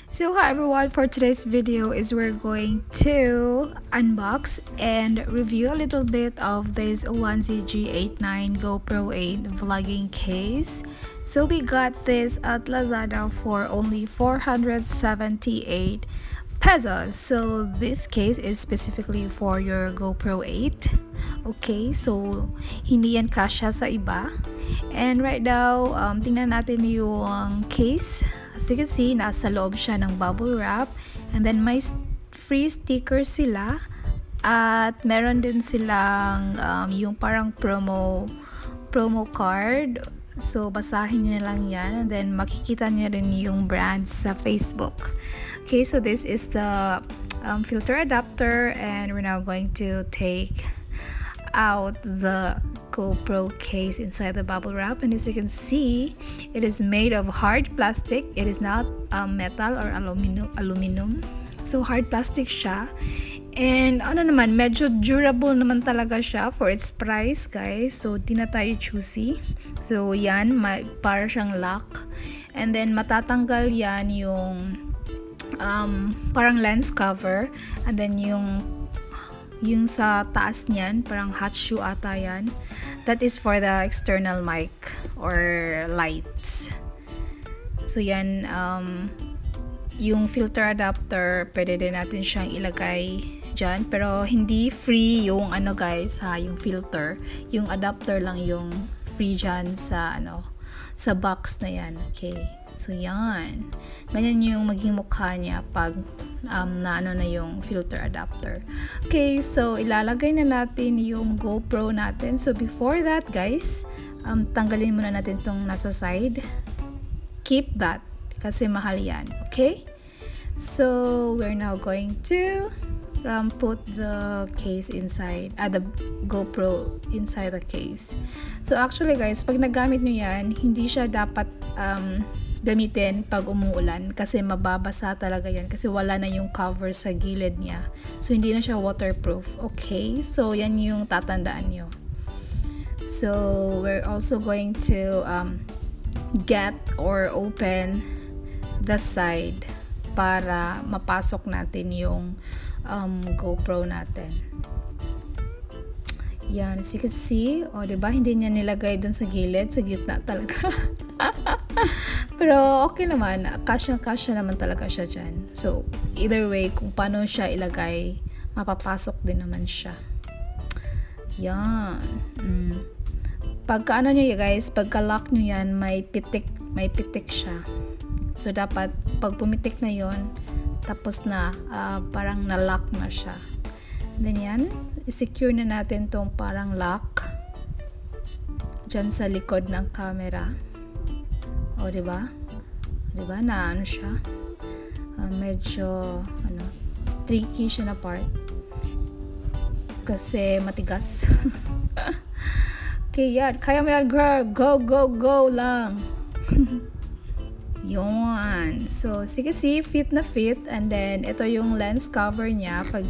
So hi everyone, for today's video is we're going to unbox and review a little bit of this ULANZI G8-9 GoPro 8 vlogging case. So we got this at Lazada for only 478 pesos. So this case is specifically for your GoPro 8. Okay, so hindi yan kasya sa iba. And right now, tingnan natin yung case. As you can see, nasa loob siya ng bubble wrap. And then may free sticker sila. At meron din silang yung parang promo card. So basahin niyo lang yan. And then makikita niyo rin yung brands sa Facebook. Okay, so this is the filter adapter. And we're now going to take out the GoPro case inside the bubble wrap, and as you can see, it is made of hard plastic. It is not metal or aluminum. So hard plastic siya. And ano naman, medyo durable naman talaga siya for its price, guys. So di na tayo choosy. So yan, para siyang lock. And then matatanggal yan yung parang lens cover, and then yung sa taas niyan, parang hot shoe ata yan. That is for the external mic or lights. So yan, yung filter adapter, pwede din natin siyang ilagay dyan. Pero hindi free yung guys ha, yung filter. Yung adapter lang yung free dyan sa sa box na yan. Okay. So yan. Ganyan yung maging mukha niya pag na yung filter adapter. Okay, so ilalagay na natin yung GoPro natin. So before that, guys, tanggalin muna natin tong nasa side. Keep that kasi mahal yan. Okay? So we're now going to put the case inside, the GoPro inside the case. So actually, guys, pag nagamit nyo yan, hindi siya dapat gamitin pag umuulan kasi mababasa talaga yan kasi wala na yung cover sa gilid niya. So hindi na siya waterproof. Okay? So yan yung tatandaan nyo. So we're also going to get or open the side para mapasok natin yung GoPro natin. Yan, as you can see, diba, hindi niya nilagay dun sa gilid, sa gitna talaga. Pero okay naman, kasya naman talaga siya dyan. So, either way, kung paano siya ilagay, mapapasok din naman siya. Yan. Pagka nyo guys, pagka lock nyo yan, may pitik siya. So, dapat, pag pumitik na yon, tapos na, parang na-lock na siya. Then yan, i-secure na natin tong parang lock dyan sa likod ng camera. Diba? Diba na siya? Medyo tricky siya na part kasi matigas. Okay, yan. Kaya mo yan, girl. Go lang. Yun. So, sige, fit na fit. And then, ito yung lens cover niya. Pag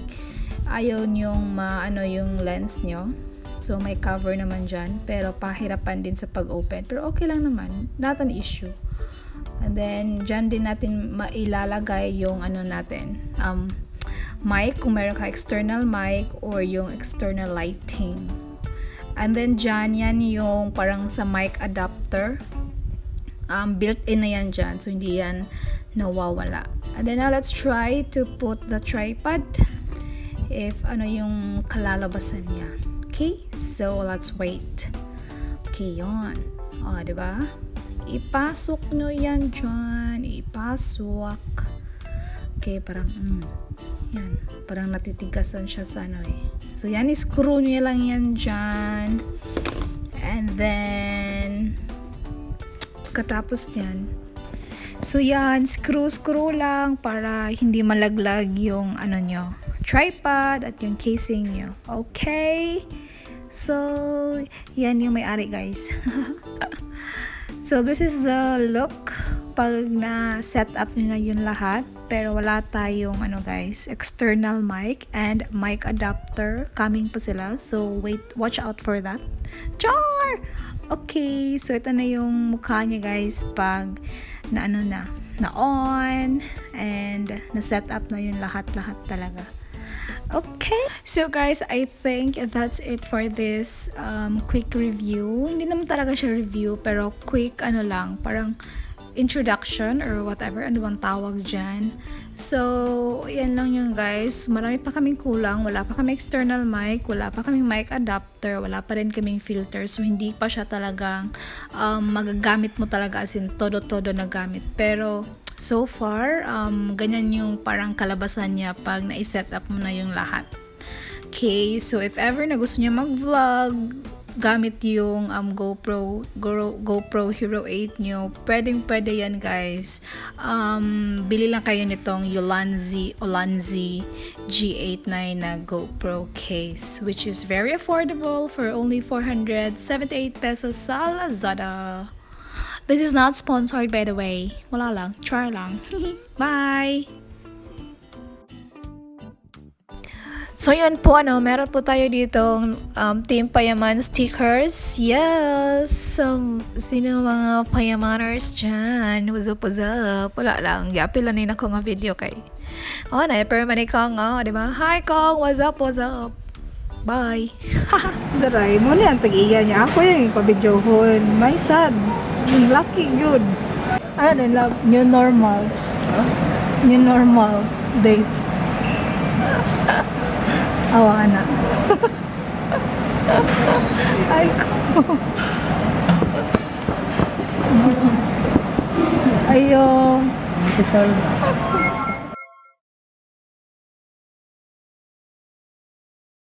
ayaw nyong yung lens nyo. So, may cover naman dyan. Pero, pahirapan din sa pag-open. Pero, okay lang naman. Not an issue. And then, dyan din natin mailalagay yung natin. Mic, kung meron ka external mic or yung external lighting. And then, dyan, yan yung parang sa mic adapter. Built-in na yan dyan. So, hindi yan nawawala. And then, now, let's try to put the tripod. If yung kalalabasan niya. Okay? So, let's wait. Okay, yun. Diba? Ipasok nyo yan dyan. Ipasok. Okay, parang, yan. Parang natitigasan siya sa So, yan, screw nyo lang yan dyan. And then, katapos yan. So, yan, screw lang para hindi malaglag yung nyo. Tripod at yung casing nyo. Okay? So, yan yung may-ari, guys. So, this is the look kapag na-set up nyo na yun lahat, pero wala tayong ano guys, external mic and mic adapter, coming pa sila. So wait, watch out for that. Char! Okay, so ito na yung mukha niya guys pag na ano na on and na-set up na yun lahat-lahat talaga. Okay, so guys, I think that's it for this quick review. Hindi naman talaga siya review, pero quick ano lang, parang introduction or whatever, ano bang tawag dyan. So, yan lang yun guys. Marami pa kaming kulang. Wala pa kaming external mic, wala pa kaming mic adapter, wala pa rin kaming filter. So, hindi pa siya talagang magagamit mo talaga as in todo-todo na gamit. Pero, so far, ganyan yung parang kalabasan niya pag na-set up mo na yung lahat. Okay, so if ever na gusto niya mag-vlog gamit yung GoPro Hero 8 nyo, pwede yan guys. Bili lang kayo nitong ULANZI G8-9 na GoPro case, which is very affordable for only 478 pesos sa Lazada. This is not sponsored by the way. Wala lang, char lang. Bye! So yun po, meron po tayo ditong Team Payaman stickers. Yes! Sino mga payamaners dyan? What's up? Wala lang. Yapil lang ako nga video kay. Na-permanent ka nga, diba? Hi Kong! What's up? Bye! Daray mo na ang tag-iya niya. Ako yung pabidyohon. My son. Lucky good. Ano na, new normal. New normal date. Awa anak. Ay ko. Ayo.